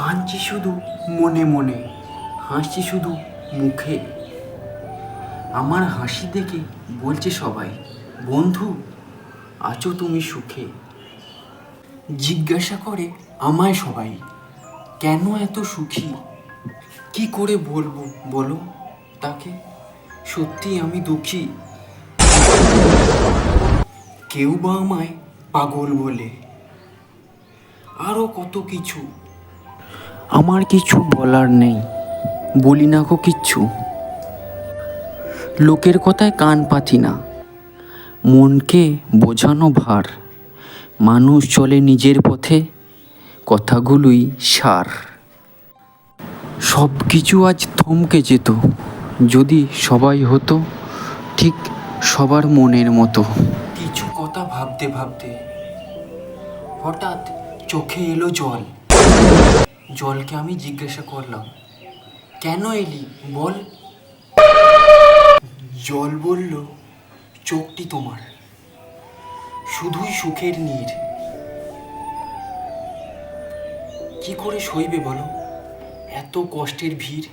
কাঁদছি শুধু মনে মনে, হাসছি শুধু মুখে। আমার হাসি দেখে বলছে সবাই, বন্ধু আছো তুমি সুখে। জিজ্ঞাসা করে আমায় সবাই, কেন এত সুখী? কি করে বলবো বলো তাকে, সত্যি আমি দুঃখী। কেউ বা আমায় পাগল বলে, আরও কত কিছু। আমার কিছু বলার নেই, বলি না গো কিচ্ছু। লোকের কথায় কান পাতি না, মনকে বোঝানো ভার। মানুষ চলে নিজের পথে, কথাগুলোই সার। সব কিছু আজ থমকে যেত, যদি সবাই হতো ঠিক সবার মনের মতো। কিছু কথা ভাবতে ভাবতে হঠাৎ চোখে এলো জল। জলকে আমি জিজ্ঞাসা করলাম, কেন এলি বল? জল বলল, চোখটি তোমার শুধুই সুখের নীর। কি করে সইবে বলো এত কষ্টের ভিড়?